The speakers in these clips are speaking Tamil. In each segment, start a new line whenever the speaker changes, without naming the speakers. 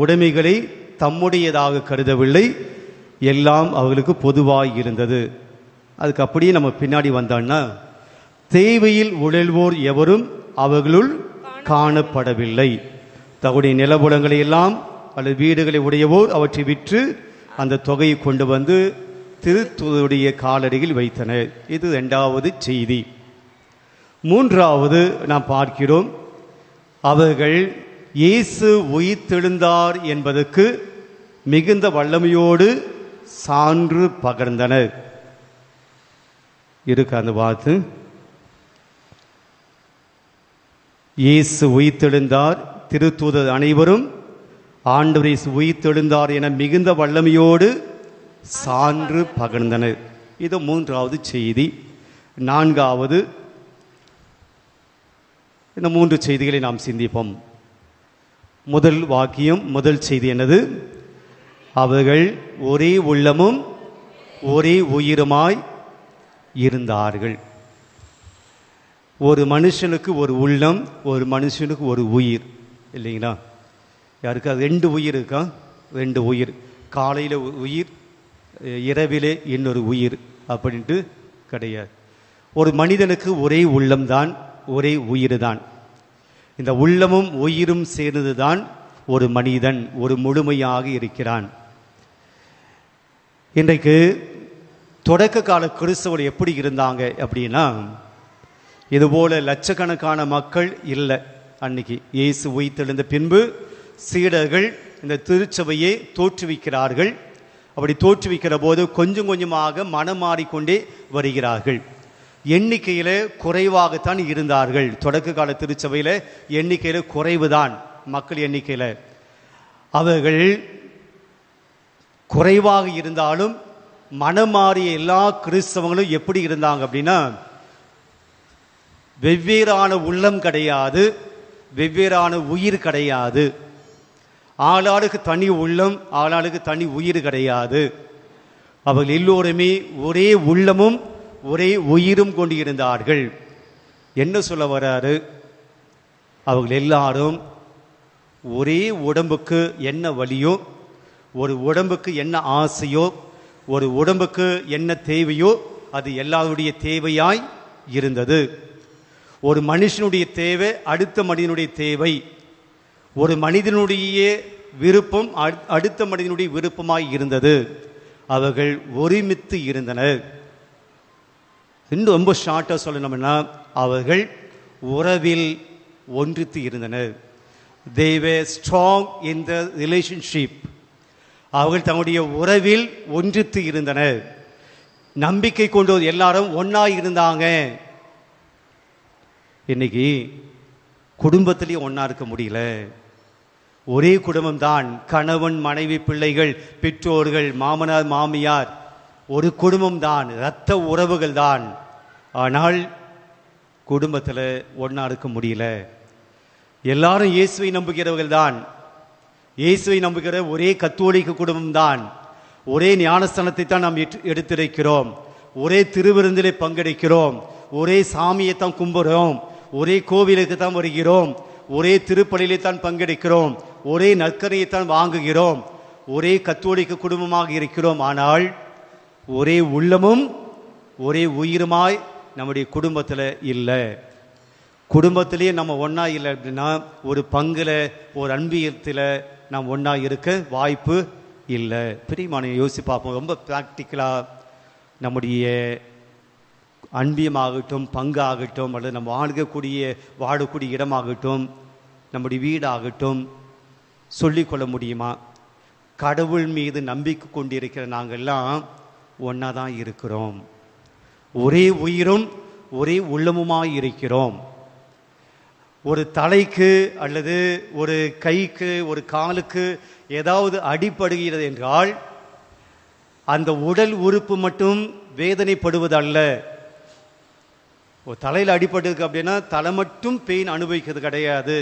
உடைமைகளை தம்முடையதாக கருதவில்லை, எல்லாம் அவர்களுக்கு பொதுவாய் இருந்தது. அதுக்கு அப்படியே நம்ம பின்னாடி வந்தோம்னா, தேவையில் உழல்வோர் எவரும் அவர்களுள் காணப்படவில்லை. தகுடைய நிலபுலங்களை எல்லாம் அல்லது வீடுகளை உடையவோர் அவற்றை விற்று அந்த தொகையை கொண்டு வந்து திருத்துவருடைய காலடியில் வைத்தனர். இது இரண்டாவது செய்தி. மூன்றாவது நாம் பார்க்கிறோம், அவர்கள் இயேசு உயிர்த்தெழுந்தார் என்பதற்கு மிகுந்த வல்லமையோடு சான்று பகர்ந்தனர். இருக்கு அந்த வார்த்தை, இயேசு உயிர்த்தெழுந்தார், திருத்தூதர் அனைவரும் ஆண்டவர் இயேசு உயிர்த்தெழுந்தார் என மிகுந்த வல்லமையோடு சான்று பகர்ந்தனர். இது மூன்றாவது செய்தி. நான்காவது, இந்த மூன்று செய்திகளை நாம் சிந்திப்போம். முதல் வாக்கியம், முதல் செய்தி என்னது? அவர்கள் ஒரே உள்ளமும் ஒரே உயிருமாய் இருந்தார்கள். ஒரு மனுஷனுக்கு ஒரு உள்ளம், ஒரு மனுஷனுக்கு ஒரு உயிர், இல்லைங்களா? யாருக்கு அது ரெண்டு உயிர் இருக்கா? ரெண்டு உயிர். காலையில் உயிர், இரவிலே இன்னொரு உயிர் அப்படின்ட்டு கிடையாது. ஒரு மனிதனுக்கு ஒரே உள்ளம்தான், ஒரே உயிர் தான். இந்த உள்ளமும் உயிரும் சேர்ந்ததுதான் ஒரு மனிதன் ஒரு முழுமையாக இருக்கிறான். இன்றைக்கு தொடக்க கால கிறிஸ்தவர்கள் எப்படி இருந்தாங்க அப்படின்னா, இதுபோல லட்சக்கணக்கான மக்கள் இல்லை. அன்னைக்கு இயேசு உயிர்த்தெழுந்த பின்பு சீடர்கள் இந்த திருச்சபையை தோற்றுவிக்கிறார்கள். அப்படி தோற்றுவிக்கிற போது கொஞ்சம் கொஞ்சமாக மனம் மாறிக்கொண்டே வருகிறார்கள். எண்ணிக்கையில் குறைவாகத்தான் இருந்தார்கள். தொடக்க கால திருச்சபையில் எண்ணிக்கையில் குறைவுதான், மக்கள் எண்ணிக்கையில். அவர்கள் குறைவாக இருந்தாலும் மனம் மாறிய எல்லா கிறிஸ்தவங்களும் எப்படி இருந்தாங்க அப்படின்னா, வெவ்வேறான உள்ளம் கிடையாது, வெவ்வேறான உயிர் கிடையாது. ஆளாளுக்கு தனி உள்ளம், ஆளாளுக்கு தனி உயிர் கிடையாது. அவர்கள் எல்லோருமே ஒரே உள்ளமும் ஒரே உயிரும் கொண்டு இருந்தார்கள். என்ன சொல்ல வராரு? அவர்கள் எல்லாரும் ஒரே உடம்புக்கு என்ன வலியோ, ஒரு உடம்புக்கு என்ன ஆசையோ, ஒரு உடம்புக்கு என்ன தேவையோ அது எல்லாருடைய தேவையாய் இருந்தது. ஒரு மனுஷனுடைய தேவை அடுத்த மனிதனுடைய தேவை, ஒரு மனிதனுடைய விருப்பம் அடுத்த மனிதனுடைய விருப்பமாய் இருந்தது. அவர்கள் ஒருமித்து இருந்தனர். இன்னும் ரொம்ப ஷார்ட்டாக சொல்லணும்னா, அவர்கள் உறவில் ஒன்றித்து இருந்தனர். They were strong in the relationship. அவர்கள் தங்களுடைய உறவில் ஒன்றித்து இருந்தனர். நம்பிக்கை கொண்டு எல்லாரும் ஒன்னா இருந்தாங்க. இன்னைக்கு குடும்பத்திலேயே ஒன்னா இருக்க முடியல. ஒரே குடும்பம் தான், கணவன் மனைவி பிள்ளைகள் பெற்றோர்கள் மாமனார் மாமியார், ஒரு குடும்பம் தான், இரத்த உறவுகள் தான். ஆனால் குடும்பத்தில் ஒன்றா இருக்க முடியல. எல்லாரும் இயேசுவை நம்புகிறவர்கள் தான். இயேசுவை நம்புகிற ஒரே கத்தோலிக்க குடும்பம் தான். ஒரே ஞானஸ்தானத்தை தான் நாம் எடுத்திருக்கிறோம். ஒரே திருவிருந்திலே பங்கெடுக்கிறோம். ஒரே சாமியை தான் கும்புறோம். ஒரே கோவிலுக்கு தான் வருகிறோம். ஒரே திருப்பலியிலே தான் பங்கெடுக்கிறோம். ஒரே நற்கரையை தான் வாங்குகிறோம். ஒரே கத்தோலிக்க குடும்பமாக இருக்கிறோம். ஆனால் ஒரே உள்ளமும் ஒரே உயிருமாய் நம்முடைய குடும்பத்தில் இல்லை. குடும்பத்திலேயே நம்ம ஒன்றா இல்லை அப்படின்னா, ஒரு பங்கில் ஒரு அன்பியத்தில் நாம் ஒன்றா இருக்க வாய்ப்பு இல்லை. பிரியமான யோசிச்சு பார்ப்போம். ரொம்ப ப்ராக்டிக்கலாக நம்முடைய அன்பியமாகட்டும், பங்காகட்டும், அல்லது நம்ம வாழக்கூடிய இடமாகட்டும், நம்முடைய வீடாகட்டும் சொல்லிக்கொள்ள முடியுமா? கடவுள் மீது நம்பிக்கை கொண்டிருக்கிற நாங்கள்லாம் ஒன்றா தான் இருக்கிறோம். ஒரே உயிரும் ஒரே உள்ளமுமாய் இருக்கிறோம். ஒரு தலைக்கு அல்லது ஒரு கைக்கு ஒரு காலுக்கு ஏதாவது அடிபடுகிறது என்றால் அந்த உடல் உறுப்பு மட்டும் வேதனைப்படுவதல்ல. ஒரு தலையில் அடிபட்டிருக்கு அப்படின்னா தலை மட்டும் பெயின் அனுபவிக்கிறது கிடையாது.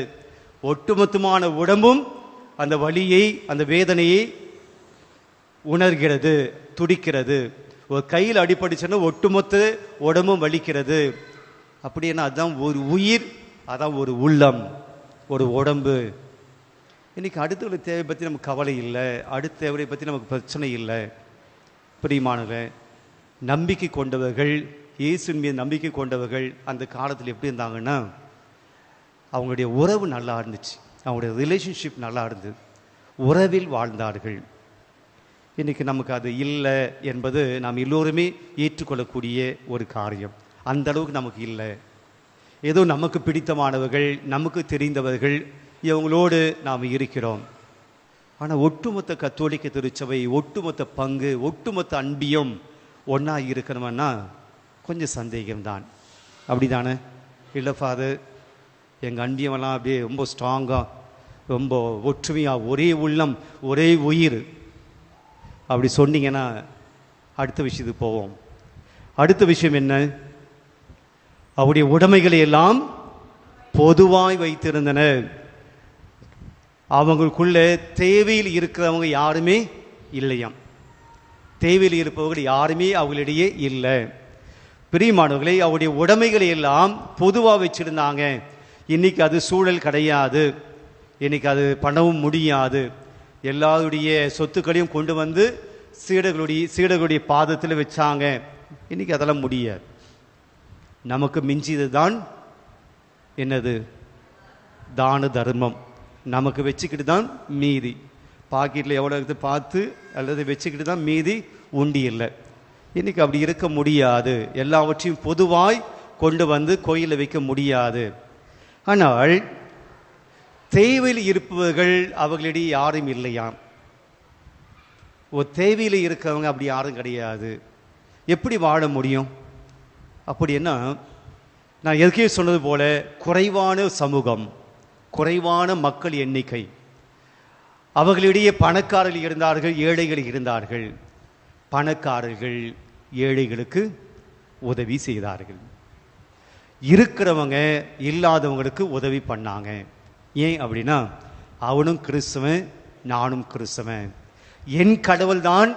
ஒட்டுமொத்தமான உடம்பும் அந்த வலியை அந்த வேதனையை உணர்கிறது, துடிக்கிறது. ஒரு கையில் அடிபட்டுச்சுன்னா ஒட்டுமொத்த உடம்பும் வலிக்கிறது. அப்படின்னா அதுதான் ஒரு உயிர், அதான் ஒரு உள்ளம், ஒரு உடம்பு. இன்றைக்கி அடுத்தவரை தேவை பற்றி நமக்கு கவலை இல்லை, அடுத்தவரை பற்றி நமக்கு பிரச்சனை இல்லை. பிரியமானவர்களே, நம்பிக்கை கொண்டவர்கள், இயேசுவின் மீது நம்பிக்கை கொண்டவர்கள் அந்த காலத்தில் எப்படி இருந்தாங்கன்னா, அவங்களுடைய உறவு நல்லா இருந்துச்சு, அவங்களுடைய ரிலேஷன்ஷிப் நல்லா இருந்தது, உறவில் வாழ்ந்தார்கள். இன்றைக்கி நமக்கு அது இல்லை என்பது நாம் எல்லோருமே ஏற்றுக்கொள்ளக்கூடிய ஒரு காரியம். அந்த அளவுக்கு நமக்கு இல்லை. ஏதோ நமக்கு பிடித்தமானவர்கள், நமக்கு தெரிந்தவர்கள், இவங்களோடு நாம் இருக்கிறோம். ஆனால் ஒட்டுமொத்த கத்தோலிக்க திருச்சபை, ஒட்டுமொத்த பங்கு, ஒட்டுமொத்த அன்பியம் ஒன்றா இருக்கணும்னா கொஞ்சம் சந்தேகம்தான். அப்படி தானே? இல்லை ஃபாதர், எங்கள் அன்பியமெல்லாம் அப்படியே ரொம்ப ஸ்ட்ராங்காக, ரொம்ப ஒற்றுமையாக, ஒரே உள்ளம், ஒரே உயிர் அப்படி சொன்னீங்கன்னா அடுத்த விஷயத்துக்கு போவோம். அடுத்த விஷயம் என்ன? அவருடைய உடைமைகளை எல்லாம் பொதுவாய் வைத்திருந்தனர். அவங்களுக்குள்ள தேவையில் இருக்கிறவங்க யாருமே இல்லையாம். தேவையில் இருப்பவர்கள் யாருமே அவங்களிடையே இல்லை. பிரியமானவர்களை, அவருடைய உடைமைகளை எல்லாம் பொதுவாக வச்சிருந்தாங்க. இன்னைக்கு அது சூழல் கிடையாது, இன்னைக்கு அது பண்ணவும் முடியாது. எல்லாருடைய சொத்துக்களையும் கொண்டு வந்து சீடர்களுடைய பாதத்தில் வச்சாங்க. இன்னைக்கு அதெல்லாம் முடியாது. நமக்கு மிஞ்சியது தான் என்னது? தான தர்மம். நமக்கு வச்சுக்கிட்டு தான் மீதி. பாக்கெட்டில் எவ்வளோ இருக்குது பார்த்து அல்லது வச்சுக்கிட்டு தான் மீதி, உண்டி இல்லை. இன்னைக்கு அப்படி இருக்க முடியாது. எல்லாவற்றையும் பொதுவாய் கொண்டு வந்து கோயிலில் வைக்க முடியாது. ஆனால் தேவையில் இருப்பவர்கள் அவர்களிடையே யாரும் இல்லையாம். ஒரு தேவையில் இருக்கிறவங்க அப்படி யாரும் கிடையாது. எப்படி வாழ முடியும்? அப்படின்னா, நான் எதுக்கே சொன்னது போல, குறைவான சமூகம், குறைவான மக்கள் எண்ணிக்கை. அவர்களிடையே பணக்காரர்கள் இருந்தார்கள், ஏழைகள் இருந்தார்கள். பணக்காரர்கள் ஏழைகளுக்கு உதவி செய்தார்கள். இருக்கிறவங்க இல்லாதவங்களுக்கு உதவி பண்ணாங்க. ஏன் அப்படின்னா, அவனும் கிறிஸ்தவன், நானும் கிறிஸ்தவன். என் கடவுள் தான்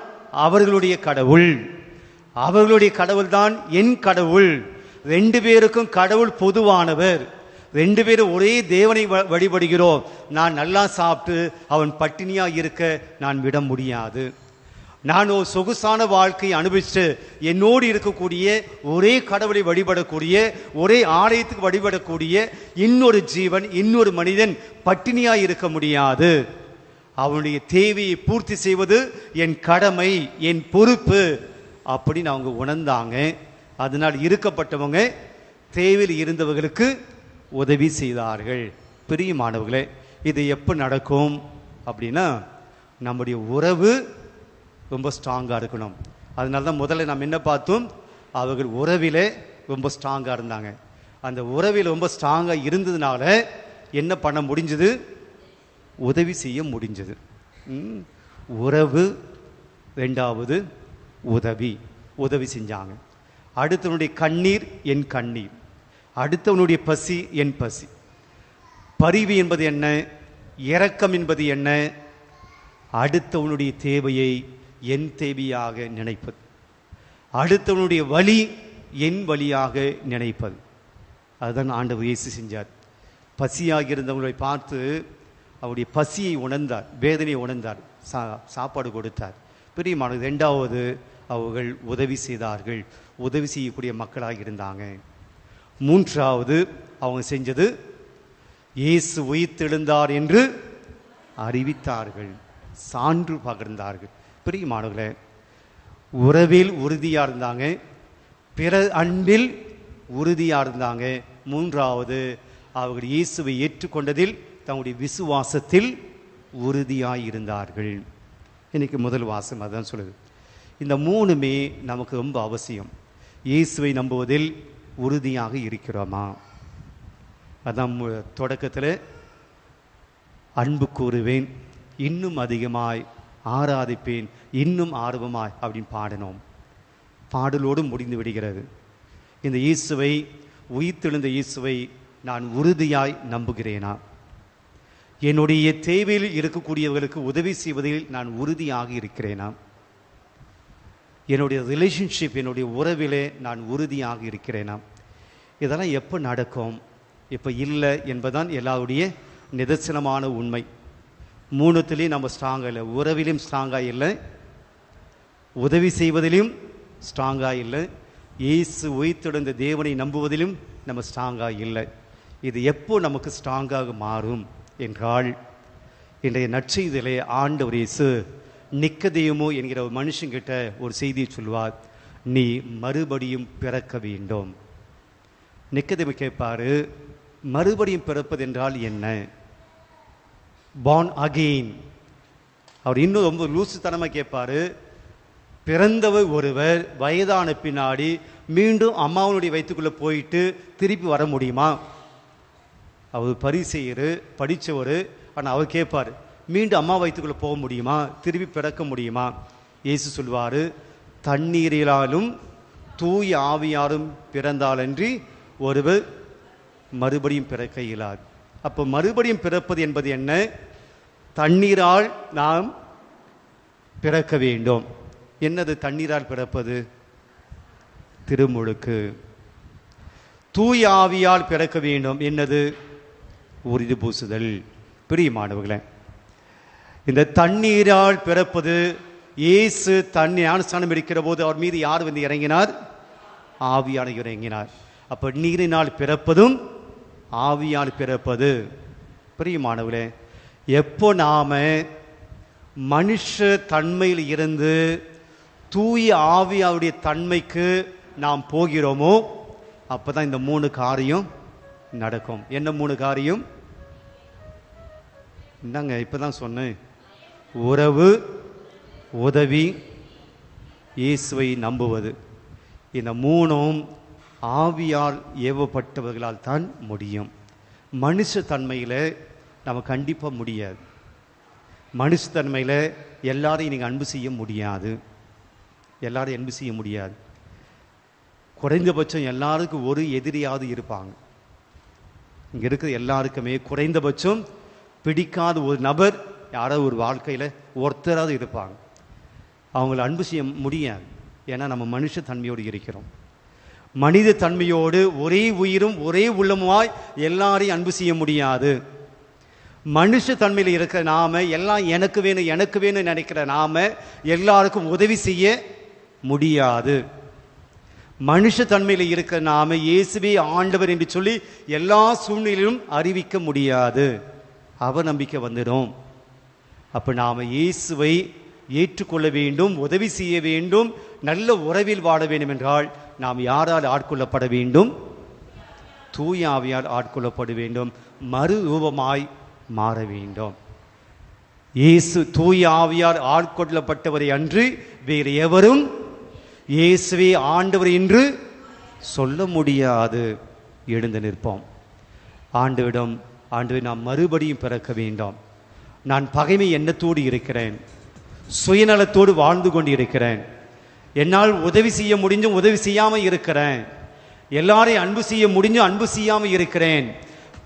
அவர்களுடைய கடவுள், அவர்களுடைய கடவுள் தான் என் கடவுள். ரெண்டு பேருக்கும் கடவுள் பொதுவானவர். ரெண்டு பேரும் ஒரே தேவனை வழிபடுகிறோம். நான் நல்லா சாப்பிட்டு அவன் பட்டினியா இருக்க நான் விட முடியாது. நான் ஒரு சொகுசான வாழ்க்கையை அனுபவிச்சு என்னோடு இருக்கக்கூடிய ஒரே கடவுளை வழிபடக்கூடிய, ஒரே ஆலயத்துக்கு வழிபடக்கூடிய இன்னொரு ஜீவன், இன்னொரு மனிதன் பட்டினியா இருக்க முடியாது. அவனுடைய தேவையை பூர்த்தி செய்வது என் கடமை, என் பொறுப்பு அப்படின்னு அவங்க உணர்ந்தாங்க. அதனால் இருக்கப்பட்டவங்க தேவையில் இருந்தவர்களுக்கு உதவி செய்தார்கள். பிரியமானவர்களே, இது எப்போ நடக்கும் அப்படின்னா, நம்முடைய உறவு ரொம்ப ஸ்ட்ராங்காக இருக்கணும். அதனால தான் முதல்ல நம்ம என்ன பார்த்தோம்? அவர்கள் உறவிலே ரொம்ப ஸ்ட்ராங்காக இருந்தாங்க. அந்த உறவில் ரொம்ப ஸ்ட்ராங்காக இருந்ததுனால என்ன பண்ண முடிஞ்சது? உதவி செய்ய முடிஞ்சது. உறவு, ரெண்டாவது உதவி செஞ்சாங்க. அடுத்தவனுடைய கண்ணீர் என் கண்ணீர், அடுத்தவனுடைய பசி என் பசி. பரிவு என்பது என்ன? இரக்கம் என்பது என்ன? அடுத்தவனுடைய தேவையை என் தேவையாக நினைப்பது, அடுத்தவனுடைய வலி என் வழியாக நினைப்பது. அதுதான் ஆண்டவர் இயேசு செஞ்சார். பசியாக இருந்தவங்களை பார்த்து அவருடைய பசியை உணர்ந்தார், வேதனையை உணர்ந்தார், சாப்பாடு கொடுத்தார். பிரியமானது. ரெண்டாவது, அவர்கள் உதவி செய்தார்கள், உதவி செய்யக்கூடிய மக்களாக இருந்தாங்க. மூன்றாவது அவங்க செஞ்சது, இயேசு உயிர்த்தெழுந்தார் என்று அறிவித்தார்கள், சான்று பகிர்ந்தார்கள். பிரியமானவர்களே, உறவில் உறுதியாக இருந்தாங்க, பிற அன்பில் உறுதியாக இருந்தாங்க. மூன்றாவது, அவர்கள் இயேசுவை ஏற்றுக்கொண்டதில் தங்களுடைய விசுவாசத்தில் உறுதியாக இருந்தார்கள். இன்னைக்கு முதல் வாசம் அதுதான் சொல்லுது. இந்த மூணுமே நமக்கு ரொம்ப அவசியம். இயேசுவை நம்புவதில் உறுதியாக இருக்கிறோமா? அதான் தொடக்கத்தில் அன்பு கூறுவேன், இன்னும் அதிகமாய் ஆராதிப்பேன், இன்னும் ஆர்வமாய் அப்படின்னு பாடினோம். பாடலோடு முடிந்து விடுகிறது. இந்த இயேசுவை, உயிர்த்தெழுந்த இயேசுவை நான் உறுதியாய் நம்புகிறேனா? என்னுடைய தேவையில் இருக்கக்கூடியவர்களுக்கு உதவி செய்வதில் நான் உறுதியாக இருக்கிறேனா? என்னுடைய ரிலேஷன்ஷிப், என்னுடைய உறவிலே நான் உறுதியாக இருக்கிறேனா? இதெல்லாம் எப்போ நடக்கும்? இப்போ இல்லை என்பதுதான் எல்லாருடைய நிதர்சனமான உண்மை. மூணுத்துலேயும் நம்ம ஸ்ட்ராங்காக இல்லை. உறவிலும் ஸ்ட்ராங்காக இல்லை, உதவி செய்வதிலும் ஸ்ட்ராங்காக இல்லை, இயேசு உயிர்த்தெழுந்த தேவனை நம்புவதிலும் நம்ம ஸ்ட்ராங்காக இல்லை. இது எப்போ நமக்கு ஸ்ட்ராங்காக மாறும் என்றால், இன்றைய நற்செய்தியிலே ஆண்டவர் இயேசு நிக்கதேமு என்கிற ஒரு மனுஷங்கிட்ட ஒரு செய்தியை சொல்வார், நீ மறுபடியும் பிறக்க வேண்டும். நிக்கதேமு கேட்பாரு, மறுபடியும் பிறப்பது என்றால் என்ன? born again. அவர் இன்னும் ரொம்ப லூசுத்தனமாக கேட்பாரு, பிறந்தவர் ஒருவர் வயதான பின்னாடி மீண்டும் அம்மாவனுடைய வயிற்றுக்குள்ளே போயிட்டு திருப்பி வர முடியுமா? அவர் பரிசெயர், படித்தவர். ஆனால் அவர் கேட்பார், மீண்டும் அம்மா வயிற்றுக்குள்ளே போக முடியுமா? திருப்பி பிறக்க முடியுமா? இயேசு சொல்வார், தண்ணீரிலாலும் தூய ஆவியாரும் பிறந்தாலன்றி ஒருவர் மறுபடியும் பிறக்க இயலாது. அப்போ மறுபடியும் பிறப்பது என்பது என்ன? தண்ணீரால் நாம் பிறக்க வேண்டும். என்னது தண்ணீரால் பிறப்பது? திருமுழுக்கு. தூய ஆவியால் பிறக்க வேண்டும். என்னது? உறுதி பூசுதல். பிரியமானவர்களே, இந்த தண்ணீரால் பிறப்பது, இயேசு ஞானஸ்நானம் இருக்கிற போது அவர் மீது யார் வந்து இறங்கினார்? ஆவியானவர் இறங்கினார். அப்போ நீரினால் பிறப்பதும் ஆவியால் பிறப்பது. பிரியமானவர்களே, எப்போ நாம மனுஷ தன்மையில் இருந்து தூய ஆவியாவுடைய தன்மைக்கு நாம் போகிறோமோ அப்போதான் இந்த 3 காரியம் நடக்கும். என்ன 3 காரியம்? என்னங்க இப்பதான் சொன்னேன், உறவு, உதவி, இயேசுவை நம்புவது. இந்த 3ம் ஆவியால் ஏவப்பட்டவர்களால் தான் முடியும். மனுஷ தன்மையில் நம்ம கண்டிப்பாக முடியாது. மனுஷ தன்மையில் எல்லாரையும் நீங்கள் அன்பு செய்ய முடியாது. எல்லாரையும் அன்பு செய்ய முடியாது. குறைந்தபட்சம் எல்லாருக்கும் ஒரு எதிரியாவது இருப்பாங்க. இங்கே இருக்கிற எல்லாருக்குமே குறைந்தபட்சம் பிடிக்காத ஒரு நபர் யாரோ ஒரு வாழ்க்கையில் ஒருத்தராவது இருப்பாங்க. அவங்கள அன்பு செய்ய முடியாது. ஏன்னா நம்ம மனுஷ தன்மையோடு இருக்கிறோம். மனித தன்மையோடு ஒரே உயிரும் ஒரே உள்ளமுமாய் எல்லாரையும் அன்பு செய்ய முடியாது. மனுஷ தன்மையில் இருக்கிற நாம எல்லாம் எனக்கு வேணும் எனக்கு வேணும் நினைக்கிற நாம எல்லாருக்கும் உதவி செய்ய முடியாது. மனுஷ தன்மையில் இருக்கிற நாம இயேசுவே ஆண்டவர் என்று சொல்லி எல்லா சூழ்நிலையிலும் அறிவிக்க முடியாது. அவநம்பிக்கை வந்துடும். அப்ப நாம இயேசுவை ஏற்றுக்கொள்ள வேண்டும், உதவி செய்ய வேண்டும், நல்ல உறவில் வாழ வேண்டும் என்றால் நாம் யாரால் ஆட்கொள்ளப்பட வேண்டும்? தூய ஆவியால் ஆட்கொள்ளப்பட வேண்டும். மறு ரூபமாய் மாற வேண்டும். இயேசு தூய ஆவியால் ஆட்கொள்ளப்பட்டவரை அன்று வேறு எவரும் இயேசுவே ஆண்டவர் என்று சொல்ல முடியாது. எழுந்து நிற்போம். ஆண்டவிடம், ஆண்டவரே, நான் மறுபடியும் பிறக்க வேண்டும். நான் பகைமை எண்ணத்தோடு இருக்கிறேன், சுயநலத்தோடு வாழ்ந்து கொண்டு இருக்கிறேன். என்னால் உதவி செய்ய முடிஞ்சும் உதவி செய்யாமல் இருக்கிறேன். எல்லாரையும் அன்பு செய்ய முடிஞ்சும் அன்பு செய்யாமல் இருக்கிறேன்.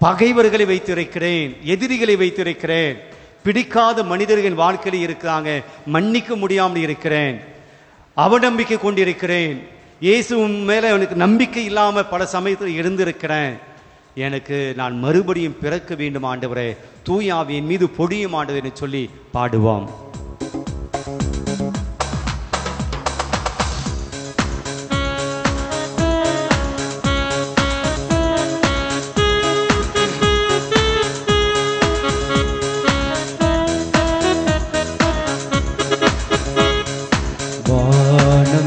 பகைவர்களை வைத்திருக்கிறேன், எதிரிகளை வைத்திருக்கிறேன். பிடிக்காத மனிதர்கள் வாழ்க்கையில் இருக்கிறாங்க, மன்னிக்க முடியாமல் இருக்கிறேன். அவநம்பிக்கை கொண்டிருக்கிறேன். இயேசு மேலே எனக்கு நம்பிக்கை இல்லாமல் பல சமயத்தில் இருந்திருக்கிறேன். எனக்கு நான் மறுபடியும் பிறக்க வேண்டும் ஆண்டவரே, தூய ஆவியின் மீது பொழியும் ஆண்டவரே சொல்லி பாடுவோம்.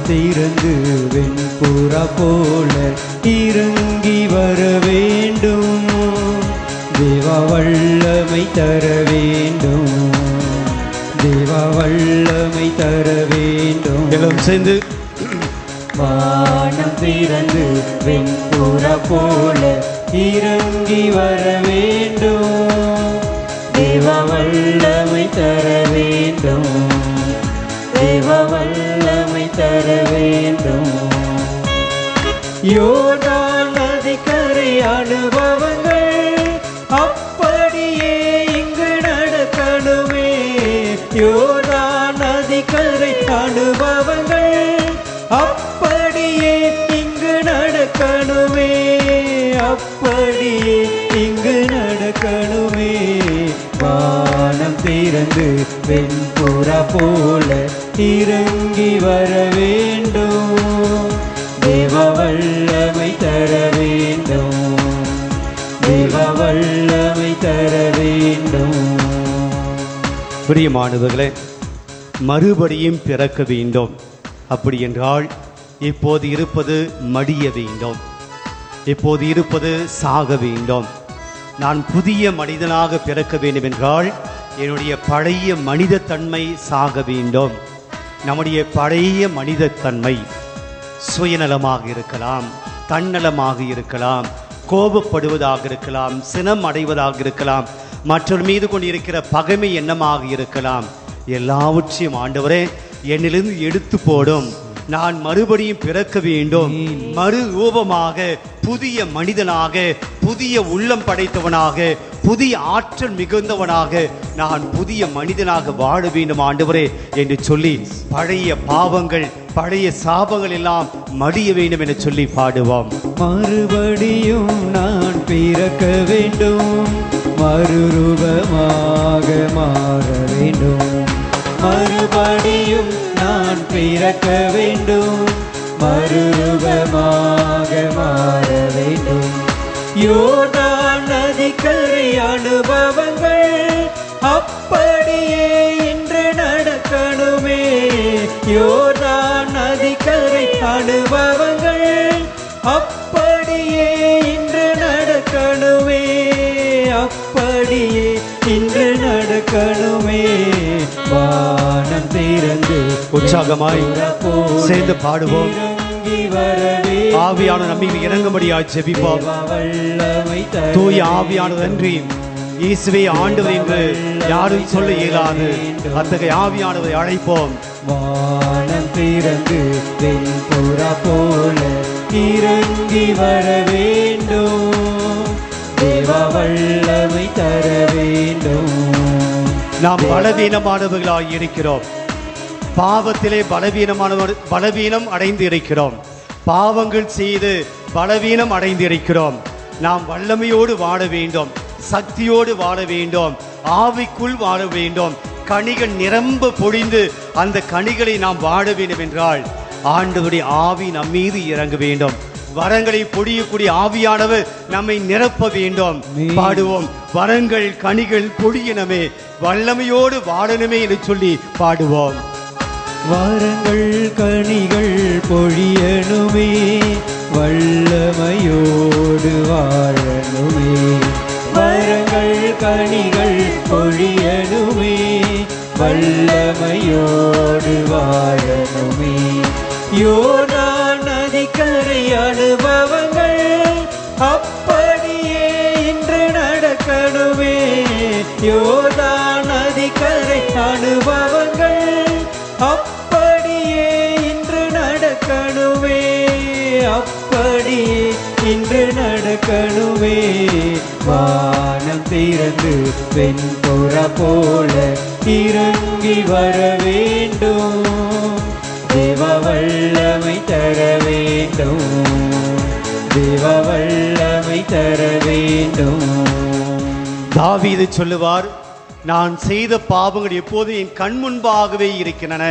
திறந்து வெண்புறா போல இறங்கி வர வேண்டும். தேவா வல்லமை தர வேண்டும். தேவா வல்லமை தர வேண்டும்.
எல்லாம் சேர்ந்து
வானம் திறந்து வெண்புறா போல இறங்கி வர வேண்டும். தேவா வல்லமை தர வேண்டும். தேவா வல்லமை தர வேண்டும். யோர்தான் நதிக்கரை அனுபவங்கள் அப்படியே இங்கு நடக்கணுமே. யோர்தான் நதிக்கரை அனுபவங்கள் அப்படியே இங்கு நடக்கணுமே. அப்படியே இங்கு நடக்கணுமே. வானம் திறந்து வெண்புறா போல இறங்கி வர வேண்டும். தேவ வல்லமை தர வேண்டும். தேவ வல்லமை தர வேண்டும்.
பிரியமானவர்களே, மறுபடியும் பிறக்க வேண்டும். அப்படி என்றால் இப்போது இருப்பது மடிய வேண்டும், இப்போது இருப்பது சாக வேண்டும். நான் புதிய மனிதனாக பிறக்க வேண்டும் என்றால் என்னுடைய பழைய மனித தன்மை சாக வேண்டும். நம்முடைய பழைய மனித தன்மை சுயநலமாக இருக்கலாம், தன்னலமாக இருக்கலாம், கோபப்படுவதாக இருக்கலாம், சினம் அடைவதாக இருக்கலாம், மற்றொரு மீது கொண்டிருக்கிற பகைமை எண்ணமாக இருக்கலாம். எல்லாவற்றையும் ஆண்டவரே என்னிலிருந்து எடுத்து போடும். நான் மறுபடியும் பிறக்க வேண்டும். மறு ரூபமாக, புதிய மனிதனாக, புதிய உள்ளம் படைத்தவனாக, புதிய ஆற்றல் மிகுந்தவனாக நான் புதிய மனிதனாக வாழ வேண்டும் ஆண்டவரே என்று சொல்லி பழைய பாவங்கள், பழைய சாபங்கள் எல்லாம் மடிய வேண்டும் என்று சொல்லி பாடுவோம்.
மறுபடியும் நான் பிறக்க வேண்டும், மறுரூபமாக மாற வேண்டும். மறுபடியும் நான் பிறக்க வேண்டும், மறுரூபமாக மாற வேண்டும். யோர்தான் நதிக்கரை அனுபவங்கள் அப்படியே இன்று நடக்கணுமே. யோர்தான் நதிக்கரை அனுபவங்கள் அப்படியே இன்று நடக்கணுமே. அப்படியே இன்று நடக்கணுமே. வானம் திறந்து
உற்சாகமாய் சேர்ந்து பாடுவோம். ஆவியான நம்மை இறங்கும்படியாய் ஜெபிப்போம். தூய ஆவியானது அன்றி இயேசுவே ஆண்டவர் என்று யாரும் சொல்ல இயலாது. அத்தகைய ஆவியானவரை அழைப்போம்.
வானம் திறந்து வெண்புறா போல இறங்கி வர வேண்டும். தேவ வல்லமை தர வேண்டும்.
நாம் பலவீனமானவர்களாய் இருக்கிறோம். பாவத்திலே பலவீனம் அடைந்து இருக்கிறோம். பாவங்கள் செய்து பலவீனம் அடைந்து இருக்கிறோம். நாம் வல்லமையோடு வாழ வேண்டும், சக்தியோடு வாழ வேண்டும், ஆவிக்குள் வாழ வேண்டும். கனிகள் நிரம்ப பொழிந்து அந்த கனிகளை நாம் வாழ வேண்டும் என்றால் ஆண்டவருடைய ஆவி நம் மீது இறங்க வேண்டும். வரங்களை பொழியக்கூடிய ஆவியானவர் நம்மை நிரப்ப வேண்டும். பாடுவோம். வரங்கள் கனிகள் பொழியனமே, வல்லமையோடு வாழணுமே என்று சொல்லி பாடுவோம்.
வரங்கள் கனிகள் பொழியனுமே, வல்லமையோடு வாழணுமே. வரங்கள் கனிகள் பொழியனுமே, வல்லமையோடு வாழணுமே. யோர்தான் நதிக்கரை அனுபவங்கள் அப்படியே இன்று நடக்கணுமே. யோர்தான் நதிக்கரை அனுபவங்கள் அப்படியே இன்று நடக்கணுமே. அப்படியே இன்று நடக்கணுமே. வானம் திறந்து வெண்புறா போல இறங்கி வர வேண்டும். தேவ வல்லமை தர வேண்டும். தேவ வல்லமை தர வேண்டும்.
தாவீது சொல்லுவார், நான் செய்த பாவங்கள் எப்போதும் என் கண் முன்பாகவே இருக்கின்றன.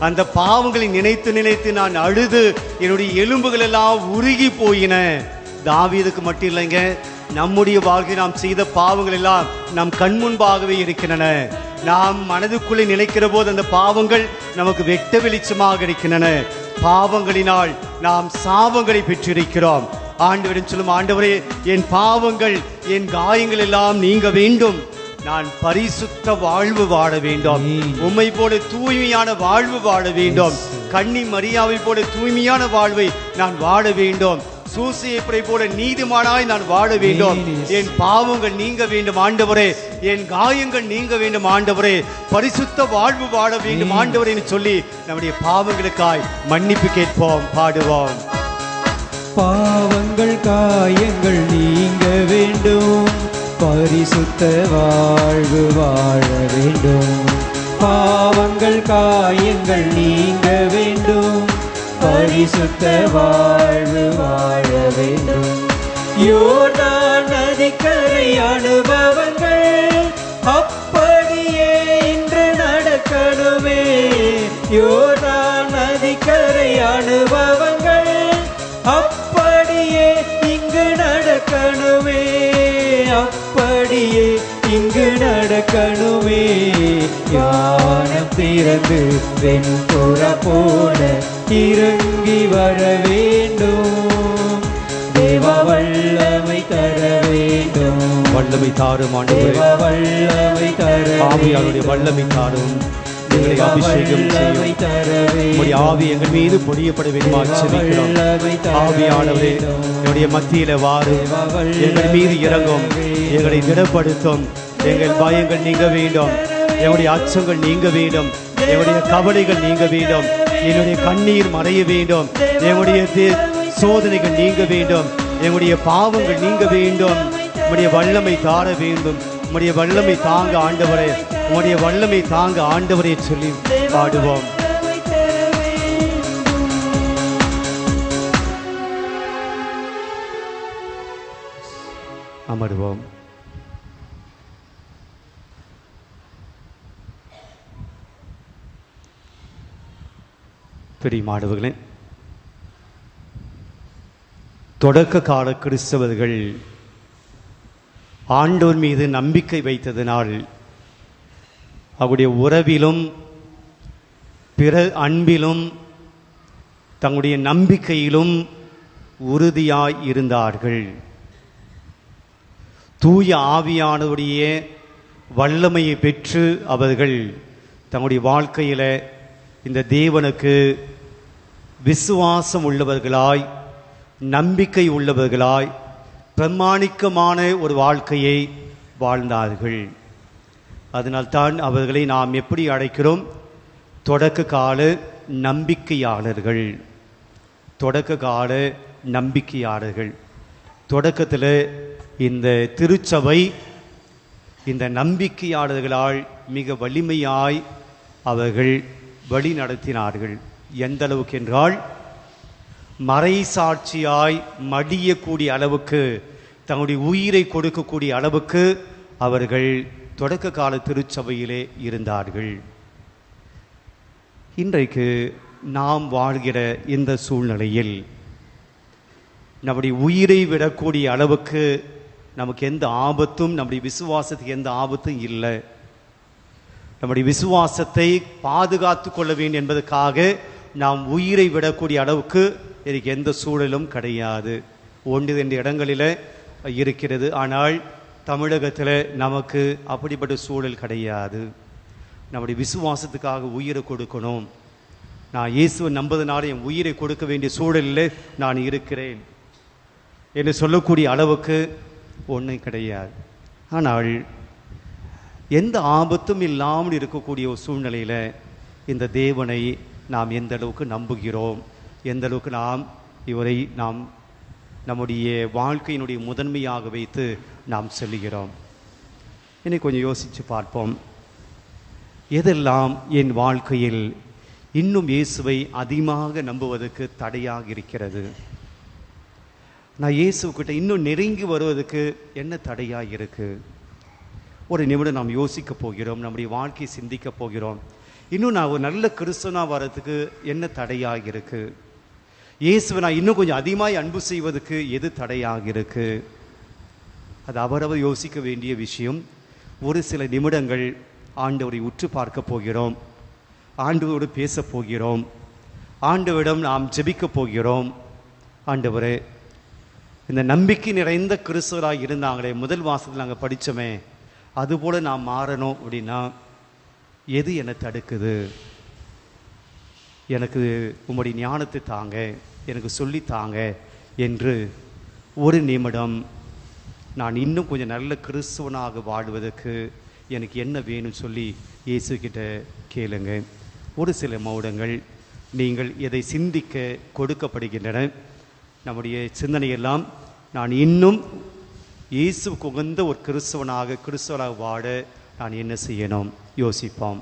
அந்த பாவங்களை நினைத்து நினைத்து நான் அழுது என்னுடைய எலும்புகள் எல்லாம் உருகி போயின. தாவீதுக்கு மட்டும் இல்லைங்க, நம்முடைய வாழ்க்கை நாம் செய்த பாவங்கள் எல்லாம் நம் கண் முன்பாகவே இருக்கின்றன. நாம் மனதுக்குள்ளே நினைக்கிற போது அந்த பாவங்கள் நமக்கு வெட்ட வெளிச்சமாக இருக்கின்றன. பாவங்களினால் நாம் சாபங்களை பெற்றிருக்கிறோம். ஆண்டவரிடம் சொல்லும், ஆண்டவரே என் பாவங்கள் என் காயங்கள் எல்லாம் நீங்க வேண்டும். நான் பரிசுத்த வாழ்வு வாழ வேண்டும். உம்மை போல தூய்மையான வாழ்வு வாழ வேண்டும். கன்னி மரியாவை போல தூய்மையான வாழ்வை நான் வாழ வேண்டும். சூசையை போல நீதிமானாய் நான் வாழ வேண்டும். என் பாவங்கள் நீங்க வேண்டும் ஆண்டவரே, என் காயங்கள் நீங்க வேண்டும் ஆண்டவரே, பரிசுத்த வாழ்வு வாழ வேண்டும் ஆண்டவரே என்று சொல்லி நம்முடைய பாவங்களுக்காய் மன்னிப்பு கேட்போம், பாடுவோம்.
பாவங்கள் காயங்கள் நீங்க வேண்டும், பரிசுத்த வாழ்வு வாழ வேண்டும். பாவங்கள் காயங்கள் நீங்க வேண்டும், பரிசுத்த வாழ்வு வாழ வேண்டும். யோர்தான் நதிக்கரை அனுபவங்கள் அப்படியே நடக்கணுமே, யோர்தான் நதிக்கரை அனுபவங்கள் அப்படியே இங்கு நடக்கணுமே, அப்படியே இங்கு நடக்கணுமே. ஞானம் திறந்து வெண்புறா போல இறங்கி வர வேண்டும், தேவ வல்லமை தர வேண்டும்.
வல்லமை தாரும் ஆண்டவரே,
தேவ வல்லமை தர
ஆவியாருடைய வல்லமை தாரும். எங்களை அபிஷேகம் செய்யும் உம்முடைய ஆவி எங்கள் மீது பொழியப்பட வேண்டுமா செபிக்கிறோம். ஆவியானவரே, என்னுடைய மத்தியில வாரும், எங்கள் மீது இறங்கும், எங்களை திடப்படுத்தும். எங்கள் பயங்கள் நீங்க வேண்டும், என்னுடைய அச்சங்கள் நீங்க வேண்டும், என்னுடைய கவலைகள் நீங்க வேண்டும், என்னுடைய கண்ணீர் மறைய வேண்டும், என்னுடைய சோதனைகள் நீங்க வேண்டும், என்னுடைய பாவங்கள் நீங்க வேண்டும். உம்முடைய வல்லமை தார வேண்டும், உம்முடைய வல்லமை தாங்க ஆண்டவரே, உம்முடைய வல்லமை தாங்க ஆண்டவரே சொல்லி பாடுவோம். அமர்வோம். பிரியமானவர்களே, தொடக்க கால கிறிஸ்தவர்கள் ஆண்டவர் மீது நம்பிக்கை வைத்ததினால் அவருடைய உறவிலும் பிற அன்பிலும் தங்களுடைய நம்பிக்கையிலும் உறுதியாய் இருந்தார்கள். தூய ஆவியானவருடைய வல்லமையை பெற்று அவர்கள் தங்களுடைய வாழ்க்கையில் இந்த தேவனுக்கு விசுவாசம் உள்ளவர்களாய், நம்பிக்கை உள்ளவர்களாய், பிரமாணிக்கமான ஒரு வாழ்க்கையை வாழ்ந்தார்கள். அதனால்தான் அவர்களை நாம் எப்படி அழைக்கிறோம்? தொடக்க கால நம்பிக்கையாளர்கள். தொடக்க கால நம்பிக்கையாளர்கள். தொடக்கத்தில் இந்த திருச்சபை இந்த நம்பிக்கையாளர்களால் மிக வலிமையாய் அவர்கள் வழி நடத்தினார்கள். எந்த அளவுக்கு என்றால், மறைசாட்சியாய் மடியக்கூடிய அளவுக்கு, தங்களுடைய உயிரை கொடுக்கக்கூடிய அளவுக்கு அவர்கள் தொடக்க கால திருச்சபையிலே இருந்தார்கள். இன்றைக்கு நாம் வாழ்கிற இந்த சூழ்நிலையில் நம்முடைய உயிரை விடக்கூடிய அளவுக்கு நமக்கு எந்த ஆபத்தும், நம்முடைய விசுவாசத்துக்கு எந்த ஆபத்தும் இல்லை. நம்முடைய விசுவாசத்தை பாதுகாத்து கொள்ள வேண்டும் என்பதற்காக நாம் உயிரை விடக்கூடிய அளவுக்கு எனக்கு எந்த சூழலும் கிடையாது. 1-2 இடங்களில் இருக்கிறது. ஆனால் தமிழகத்தில் நமக்கு அப்படிப்பட்ட சூழல் கிடையாது. நம்முடைய விசுவாசத்துக்காக உயிரை கொடுக்கணும். நான் இயேசுவை நம்புவதனால என் உயிரை கொடுக்க வேண்டிய சூழலில் நான் இருக்கிறேன் என்று சொல்லக்கூடிய அளவுக்கு ஒன்றும் கிடையாது. ஆனால் எந்த ஆபத்தும் இல்லாமல் இருக்கக்கூடிய ஒரு சூழ்நிலையில் இந்த தேவனை நாம் எந்த அளவுக்கு நம்புகிறோம், எந்த அளவுக்கு நாம் இவரை நாம் நம்முடைய வாழ்க்கையினுடைய முதன்மையாக வைத்து நாம் செல்லுகிறோம். இனி கொஞ்சம் யோசித்து பார்ப்போம். எதெல்லாம் என் வாழ்க்கையில் இன்னும் இயேசுவை அதிகமாக நம்புவதற்கு தடையாக இருக்கிறது? நான் இயேசுக்கிட்ட இன்னும் நெருங்கி வருவதற்கு என்ன தடையாக இருக்குது? ஒரு நிமிடம் நாம் யோசிக்க போகிறோம், நம்முடைய வாழ்க்கையை சிந்திக்க போகிறோம். இன்னும் நான் ஒரு நல்ல கிறிஸ்தவனாக வர்றதுக்கு என்ன தடையாக இருக்குது? இயேசுவை நான் இன்னும் கொஞ்சம் அதிகமாக அன்பு செய்வதற்கு எது தடையாக இருக்குது? அது அவரவர் யோசிக்க வேண்டிய விஷயம். ஒரு சில நிமிடங்கள் ஆண்டவரை உற்று பார்க்க போகிறோம், ஆண்டவரோடு பேச போகிறோம், ஆண்டவரிடம் நாம் ஜெபிக்க போகிறோம். ஆண்டவரே, இந்த நம்பிக்கை நிறைந்த கிறிஸ்தவராக இருந்தாங்களே, முதல் வாசத்தில் நாங்கள் படித்தோமே, அதுபோல் நான் மாறணும் அப்படின்னா எது என்னை தடுக்குது? எனக்கு உம்முடைய ஞானத்தை தாங்க, எனக்கு சொல்லித்தாங்க என்று ஒரு நிமிடம் நான் இன்னும் கொஞ்சம் நல்ல கிறிஸ்துவனாக வாழ்வதற்கு எனக்கு என்ன வேணும்னு சொல்லி இயேசுக்கிட்ட கேளுங்க. ஒரு சில மௌடங்கள் நீங்கள் எதை சிந்திக்க கொடுக்கப்படுகின்றன. நம்முடைய சிந்தனையெல்லாம் நான் இன்னும் இயேசுவுக்கு உகந்த ஒரு கிறிஸ்தவனாக வாழ நான் என்ன செய்யணும் யோசிப்போம்.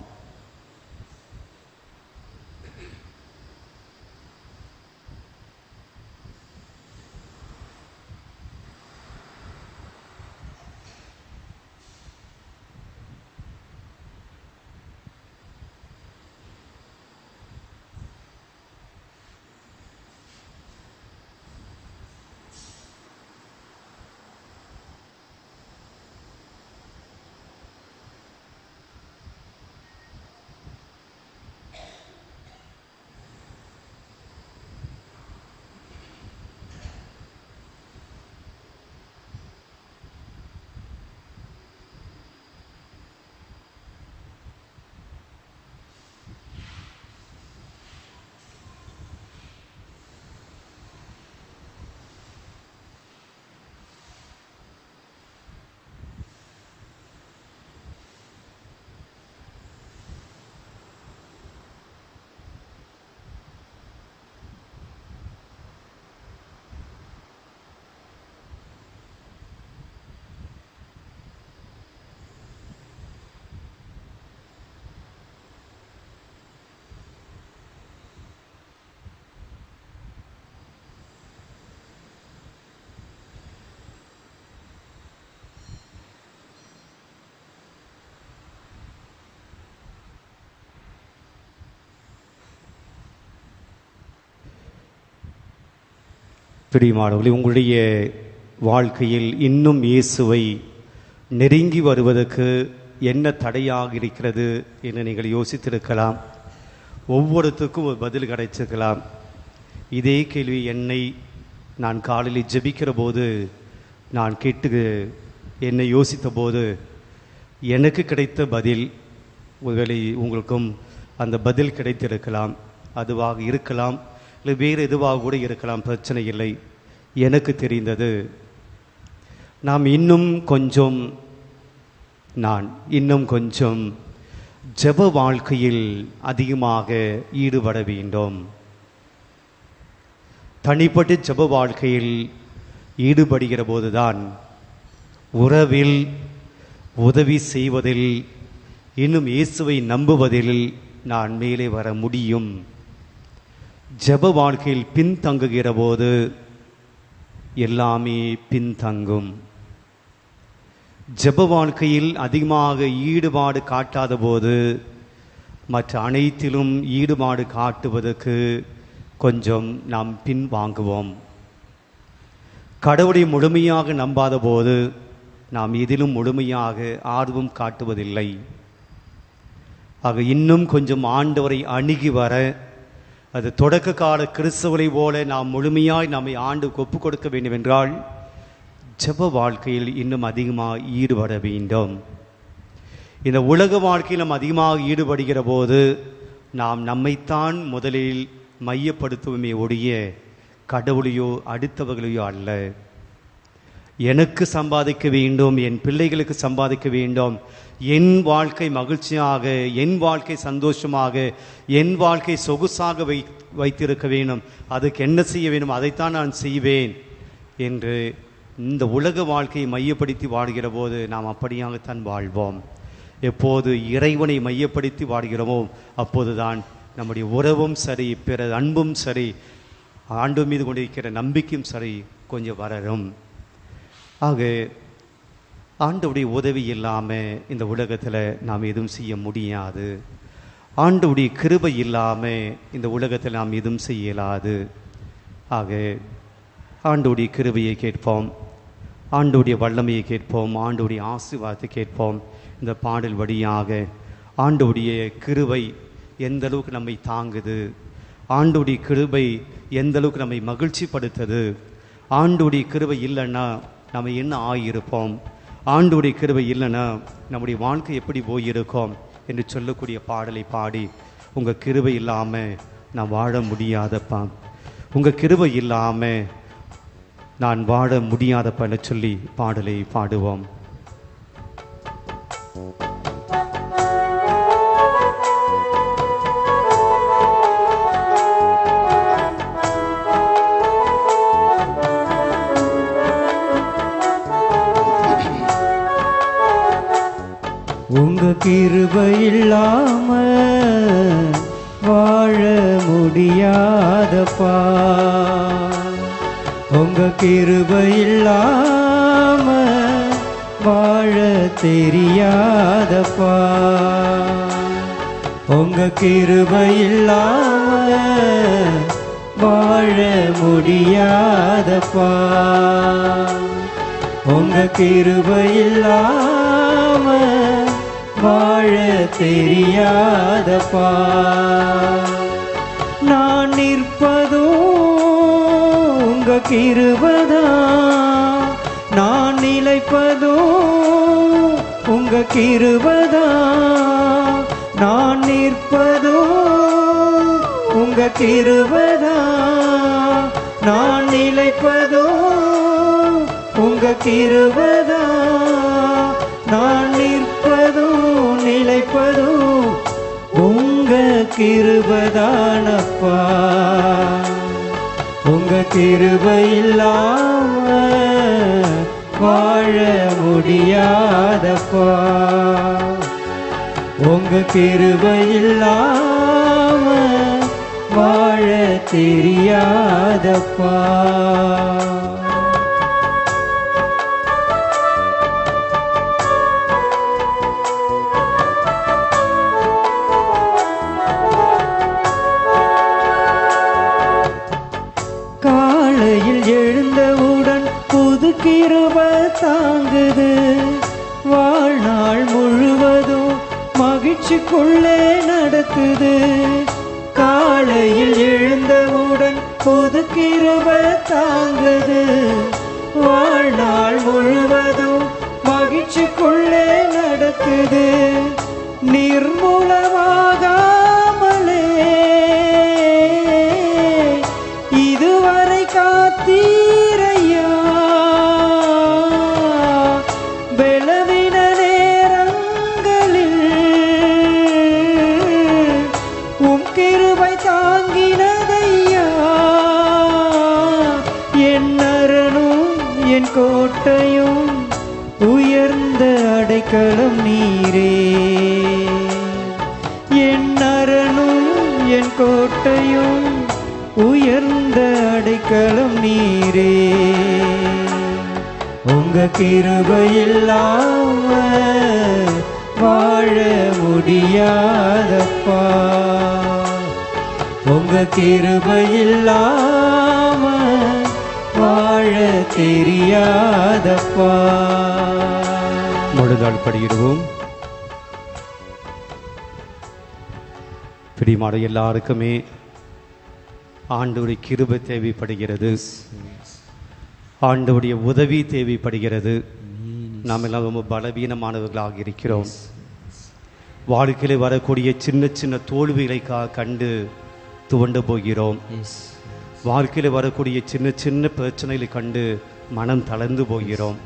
பிரியமானவர்களே, உங்களுடைய வாழ்க்கையில் இன்னும் இயேசுவை நெருங்கி வருவதற்கு என்ன தடையாக இருக்கிறது என்று நீங்கள் யோசித்திருக்கலாம். ஒவ்வொருத்துக்கும் ஒரு பதில் கிடைச்சிருக்கலாம். இதே கேள்வி நான் காலையில் ஜெபிக்கிற போது நான் என்னை யோசித்த போது எனக்கு கிடைத்த பதில் ஒருவேளை உங்களுக்கும் அந்த பதில் கிடைத்திருக்கலாம். அதுவாக இருக்கலாம், இல்லை வேறு எதுவாக கூட இருக்கலாம், பிரச்சனை இல்லை. எனக்கு தெரிந்தது, நான் இன்னும் கொஞ்சம் ஜெப வாழ்க்கையில் அதிகமாக ஈடுபட வேண்டும். தனிப்பட்ட ஜெப வாழ்க்கையில் ஈடுபடுகிற போதுதான் உறவில், உதவி செய்வதில், இன்னும் இயேசுவை நம்புவதில் நான் மேலே வர முடியும். ஜெப வாழ்க்கையில் பின்தங்குகிற போது எல்லாமே பின்தங்கும். ஜெப வாழ்க்கையில் அதிகமாக ஈடுபாடு காட்டாத போது மற்ற அனைத்திலும் ஈடுபாடு காட்டுவதற்கு கொஞ்சம் நாம் பின்வாங்குவோம். கடவுளை முழுமையாக நம்பாத போது நாம் எதிலும் முழுமையாக ஆர்வம் காட்டுவதில்லை. ஆக இன்னும் கொஞ்சம் ஆண்டவரை அணுகி வர, அது தொடக்க கால கிறிஸ்தவரை போல நாம் முழுமையாய் நம்மை ஆண்டுக்கு ஒப்புக் கொடுக்க வேண்டும் என்றால் ஜெப வாழ்க்கையில் இன்னும் அதிகமாக ஈடுபட வேண்டும். இந்த உலக வாழ்க்கையில் நாம் அதிகமாக ஈடுபடுகிற போது நாம் நம்மைத்தான் முதலில் மையப்படுத்துவோமே ஒழிய கடவுளையோ அடுத்தவர்களையோ அல்ல. எனக்கு சம்பாதிக்க வேண்டும், என் பிள்ளைகளுக்கு சம்பாதிக்க வேண்டும், என் வாழ்க்கை மகிழ்ச்சியாக, என் வாழ்க்கை சந்தோஷமாக, என் வாழ்க்கை சொகுசாக வைத்திருக்க வேண்டும், அதுக்கு என்ன செய்ய வேண்டும், அதைத்தான் நான் செய்வேன் என்று இந்த உலக வாழ்க்கையை மையப்படுத்தி வாழ்கிற போது நாம் அப்படியாகத்தான் வாழ்வோம். எப்போது இறைவனை மையப்படுத்தி வாழ்கிறோமோ அப்போதுதான் நம்முடைய உறவும் சரி, பிற அன்பும் சரி, ஆண்டு மீது கொண்டிருக்கிற நம்பிக்கையும் சரி கொஞ்சம் வளரும். ஆக ஆண்டவருடைய உதவி இல்லாமல் இந்த உலகத்தில் நாம் எதுவும் செய்ய முடியாது. ஆண்டவருடைய கிருபை இல்லாமல் இந்த உலகத்தில் நாம் எதுவும் செய்ய இயலாது. ஆக ஆண்டவருடைய கிருபையை கேட்போம், ஆண்டவருடைய வல்லமையை கேட்போம், ஆண்டவருடைய ஆசீர்வாதத்தை கேட்போம். இந்த பாடல் வழியாக ஆண்டவருடைய கிருபை எந்த அளவுக்கு நம்மை தாங்குது, ஆண்டவருடைய கிருபை எந்த அளவுக்கு நம்மை மகிழ்ச்சிப்படுத்துது, ஆண்டவருடைய கிருபை இல்லைன்னா நம்ம என்ன ஆகியிருப்போம், ஆண்டவருடைய கிருபை இல்லைன்னா நம்முடைய வாழ்க்கை எப்படி போயிருக்கோம் என்று சொல்லக்கூடிய பாடலை பாடி, உங்கள் கிருபை இல்லாமல் நான் வாழ முடியாதப்பா, உங்கள் கிருபை இல்லாமல் நான் வாழ முடியாதப்பன்னு சொல்லி பாடலை பாடுவோம்.
உங்க கிருபை இல்லாம வாழ முடியாதப்பா, உங்க கிருபை இல்லாம வாழ தெரியாதப்பா, உங்க கிருபை இல்லாம வாழ முடியாதப்பா, உங்க கிருபை இல்லாம வாழ தெரியாதப்பா. நான் நிற்பதோ உங்க கிருபைதா, நான் நிலைப்பதோ உங்க கிருபைதா, நான் நிற்பதோ உங்க கிருபைதா, நான் நிலைப்பதோ உங்க கிருபைதா, நான் நிற்பதோ நிலைப்பதோ உங்க கிருபைதானப்பா, உங்க கிருபை இல்லாம வாழ முடியாதப்பா, உங்க கிருபை இல்லாம வாழ தெரியாதப்பா. காலையில் கிருபை தாங்குது. வாழ்நாள் முழுவதும் மகிழ்ச்சிக்குள்ளே நடத்துது. காலையில் எழுந்தவுடன் புது கிருபை தாங்குது. வாழ்நாள் முழுவதும் மகிழ்ச்சிக்குள்ளே நடத்துது. நிர்மூலமாகாமலே இதுவரை காத்தீரையா. பலவீன நேரங்களில் உம் கிருபை தாங்கினதையா. என் அரணும் என் கோட்டையும் உயர்ந்த அடைக்கலம் நீரே. என் அரணும் என் கோட்டையும் உயர்ந்த அடைக்கலம் நீரே. உங்க கிருபை இல்லாம வாழ முடியாதப்பா. உங்க கிருபை இல்லாம வாழ தெரியாதப்பா.
முழுதாள் படியிடுவோம். பிடிமாட எல்லாருக்குமே ஆண்டவருடைய கிருபை தேவைப்படுகிறது. ஆண்டவருடைய உதவி தேவைப்படுகிறது. நாம் எல்லாம் ரொம்ப பலவீனமானவர்களாக இருக்கிறோம். வாழ்க்கையில் வரக்கூடிய சின்ன சின்ன தோல்விகளை கண்டு துவண்டு போகிறோம். வாழ்க்கையில் வரக்கூடிய சின்ன சின்ன பிரச்சனைகளை கண்டு மனம் தளர்ந்து போகிறோம்.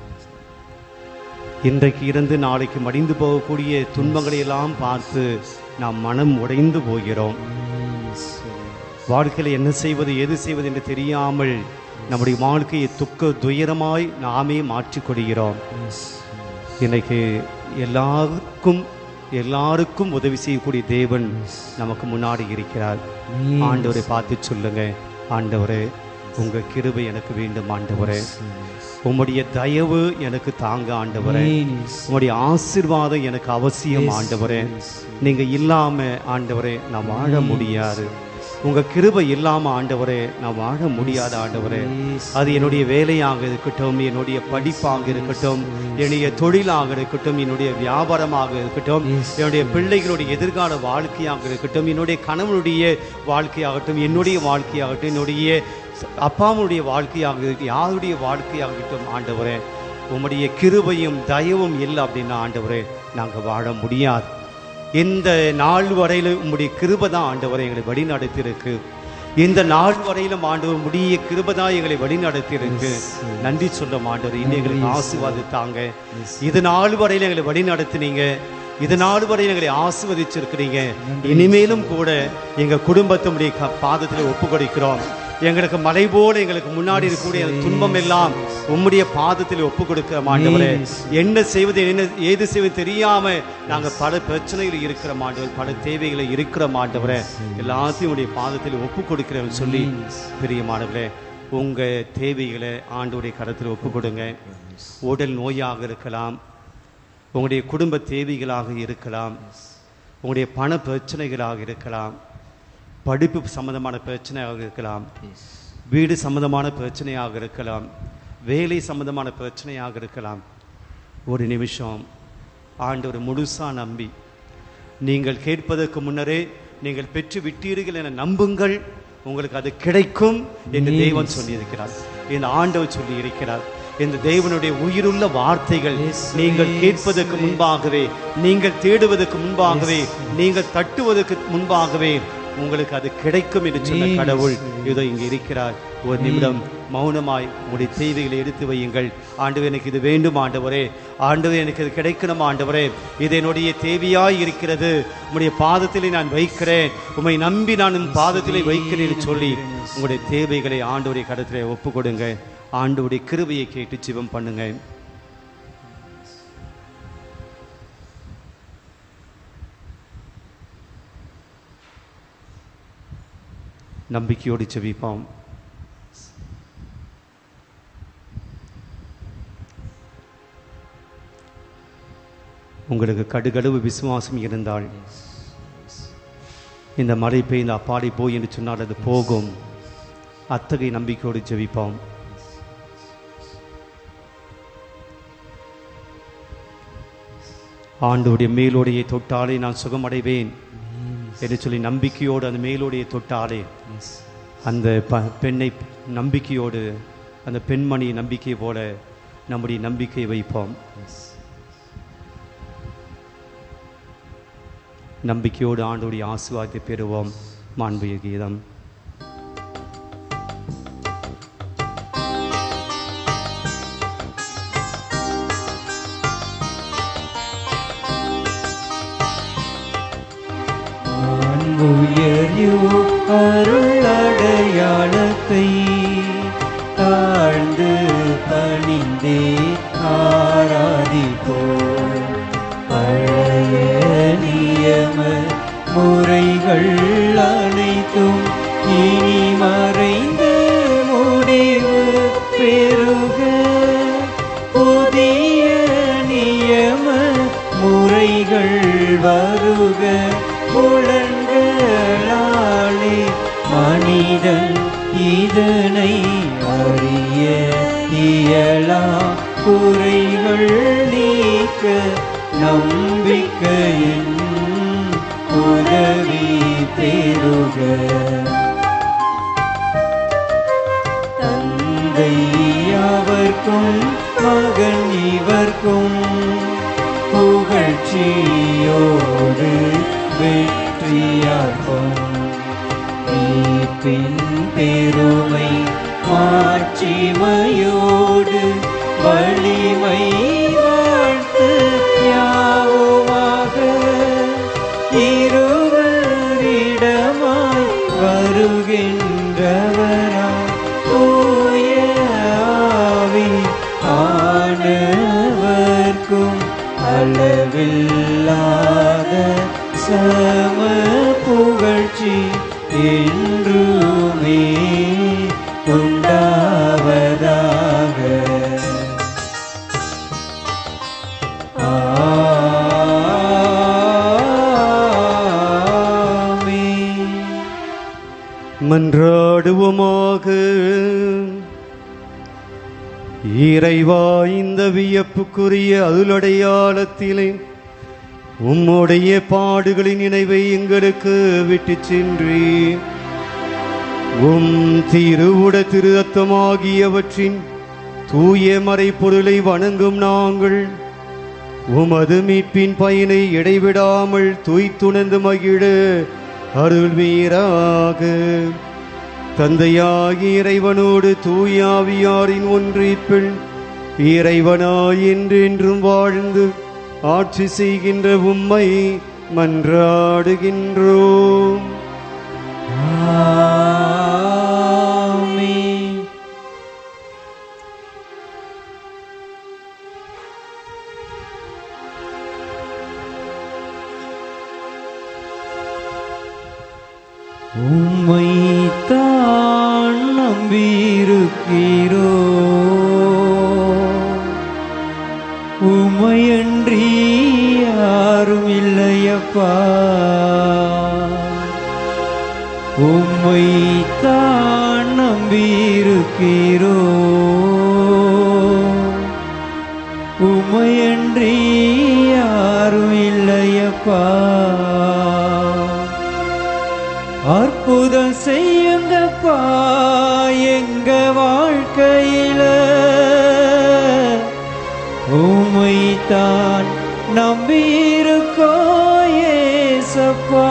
இன்றைக்கு இருந்து நாளைக்கு மடிந்து போகக்கூடிய துன்பங்களை எல்லாம் பார்த்து நாம் மனம் உடைந்து போகிறோம். வாழ்க்கையில் என்ன செய்வது எது செய்வது என்று தெரியாமல் நம்முடைய வாழ்க்கையை துயரமாய் நாமே மாற்றிக்கொள்கிறோம். இன்னைக்கு எல்லாருக்கும் உதவி செய்யக்கூடிய தேவன் நமக்கு முன்னாடி இருக்கிறார். ஆண்டவரை பார்த்து சொல்லுங்க, ஆண்டவரே உங்க கிருபை எனக்கு வேண்டும். ஆண்டவரே உம்முடைய தயவு எனக்கு தாங்க. ஆண்டவரே உம்முடைய ஆசீர்வாதம் எனக்கு அவசியம். ஆண்டவரே நீங்க இல்லாம ஆண்டவரே நான் வாழ முடியாது. உங்க கிருபை இல்லாம ஆண்டவரே நான் வாழ முடியாத. ஆண்டவரே அது என்னுடைய வேலையாக இருக்கட்டும், என்னுடைய படிப்பாக இருக்கட்டும், என்னுடைய தொழிலாக இருக்கட்டும், என்னுடைய வியாபாரமாக இருக்கட்டும், என்னுடைய பிள்ளைகளுடைய எதிர்கால வாழ்க்கையாக இருக்கட்டும், என்னுடைய கணவனுடைய வாழ்க்கையாகட்டும், என்னுடைய வாழ்க்கையாகட்டும், என்னுடைய அப்பாவுடைய வாழ்க்கையாக யாருடைய வாழ்க்கையாகட்டும், ஆண்டவரே உம்முடைய கிருபையும் தயவும் இல்லை அப்படின்னா ஆண்டவரே நாங்கள் வாழ முடியாது. இந்த நாள் வரையில உம்முடைய கிருபை தான் ஆண்டவரை எங்களை வழி நடத்தியிருக்கு. இந்த நாள் வரையிலும் ஆண்டவர் முடிய கிருபை தான் எங்களை வழி நடத்தியிருக்கு. நன்றி சொல்ல ஆண்டவர் இன்னும் எங்களுக்கு ஆசீர்வாதித்தாங்க. இது நாள் வரையில எங்களை வழி நடத்தினீங்க. இது நாள் வரையில் எங்களை ஆசீர்வதிச்சிருக்கிறீங்க. இனிமேலும் கூட எங்க குடும்பத்தினுடைய பாதத்தில் ஒப்பு கொடுக்கிறோம். எங்களுக்கு மலை போல எங்களுக்கு முன்னாடி இருக்கக்கூடிய துன்பம் எல்லாம் உம்முடைய பாதத்தில் ஒப்பு கொடுக்க ஆண்டவரே. என்ன செய்வது ஏது செய்வது தெரியாம நாங்க பல பிரச்சனைகள் இருக்கிற ஆண்டவர், பல தேவைகளை இருக்கிற ஆண்டவரே, எல்லாத்தையும் உடைய பாதத்தில் ஒப்பு கொடுக்கிறேன் சொல்லி பிரியமானவரே உங்க தேவைகளை ஆண்டவருடைய கரத்தில் ஒப்பு கொடுங்க. உடல் நோயாக இருக்கலாம், உங்களுடைய குடும்ப தேவைகளாக இருக்கலாம், உங்களுடைய பண பிரச்சனைகளாக இருக்கலாம், படிப்பு சம்பந்தமான பிரச்சனையாக இருக்கலாம், வீடு சம்பந்தமான பிரச்சனையாக இருக்கலாம், வேலை சம்பந்தமான பிரச்சனையாக இருக்கலாம். ஒரு நிமிஷம் ஆண்டவர் முழுசா நம்பி நீங்கள் கேட்பதற்கு முன்னரே நீங்கள் பெற்று விட்டீர்கள் என நம்புங்கள், உங்களுக்கு அது கிடைக்கும் என்று தேவன் சொல்லியிருக்கிறார். இந்த ஆண்டவர் சொல்லி இருக்கிறார். இந்த தேவனுடைய உயிருள்ள வார்த்தைகள் நீங்கள் கேட்பதற்கு முன்பாகவே, நீங்கள் தேடுவதற்கு முன்பாகவே, நீங்கள் தட்டுவதற்கு முன்பாகவே உங்களுக்கு அது கிடைக்கும் என்று சொன்ன கடவுள் இதோ இங்கே இருக்கிறார். ஒரு நிமிடம் மௌனமாய் உங்களுடைய தேவைகளை எடுத்து வையுங்கள். ஆண்டவர் எனக்கு இது வேண்டும் ஆண்டவரே, ஆண்டவர் எனக்கு இது கிடைக்கணும் ஆண்டவரே, இது என்னுடைய தேவையாய் இருக்கிறது, உங்களுடைய பாதத்திலே நான் வைக்கிறேன், உம்மை நம்பி நான் பாதத்திலே வைக்கிறேன் சொல்லி உங்களுடைய தேவைகளை ஆண்டவருடைய கரத்திலே ஒப்பு கொடுங்க. ஆண்டவருடைய கிருபையை கேட்டு ஜெபம் பண்ணுங்க. நம்பிக்கையோடு ஜெபிப்போம். உங்களுக்கு கடுகளவு விசுவாசம் இருந்தால் இந்த மழை பெய்ந்த அப்பாடி போய் என்று சொன்னால் அது போகும். அத்தகைய நம்பிக்கையோடு ஜெபிப்போம். ஆண்டவருடைய மேலோடையை தொட்டாலே நான் சுகமடைவேன் என்று சொல்லி நம்பிக்கையோடு அந்த மேலோடையை தொட்டாலே அந்த பெண்ணை நம்பிக்கையோடு, அந்த பெண்மணி நம்பிக்கை போல நம்முடைய நம்பிக்கை வைப்போம். நம்பிக்கையோடு ஆண்டவருடைய ஆசீர்வாதத்தை பெறுவோம். மாண்புமிகு கீதம்.
அருளடையாளத்தை தாழ்ந்து பணிந்தே ஆராதிப்போம். பழைய நியம முறைகள் அனைத்தும் இனி மறைந்து முடிவு பெறுக. புதிய நியம முறைகள் வருக. புலன்களாலே மனிதன் இதனை அறிய இயலா. குறைகள் நீக்க நம்பிக்கையின் உதவி பெறுக. தந்தை அவர்க்கும் மகன் இவர்க்கும் புகழ்ச்சியோடு வெற்றியாகும். மீட்பின் பெருமை மாட்சிமையோடு வலிமை வாழ்த்து யாவுமாக. இருவரிடமாய் வருகின்றவராய் தூய ஆவி ஆனவர்க்கும் அளவில்லாத சம புகழ்ச்சி என்றுமே உண்டாவதாக. ஆமென்.
மன்றாடுவோமாக. இறைவா, இந்த வியப்புக்குரிய அருளடையாளத்திலே உம்முடைய பாடுகளின் நினைவை எங்களுக்கு விட்டு சென்றீர். உம் திருவுட திரு ரத்தமாகியவற்றின் தூய மறைப்பொருளை வணங்கும் நாங்கள் உமது மீட்பின் பயனை இடைவிடாமல் தூய்த்துணர்ந்து மகிழ அருள்வீராக. தந்தையாகி இறைவனோடு தூயாவியாரின் ஒன்றிப்பில் இறைவனாய் என்றென்றும் வாழ்ந்து ஆட்சி செய்கின்ற உம்மை மன்றாடுகின்றோம்.
ஆமென். உம்மைத்தான் நம்பியிருக்கிறோ, உம்மையன்றி யாரும் இல்லையப்பா. உம்மைத்தான் நம்பியிருக்கிறோ, உம்மையன்றி யாரும் இல்லையப்பா. அற்புதம் செய்யுங்கப்பா எங்க வாழ்க்கையில. உம்மைத்தான் நம்பியிருக்கோ ஏசப்பா.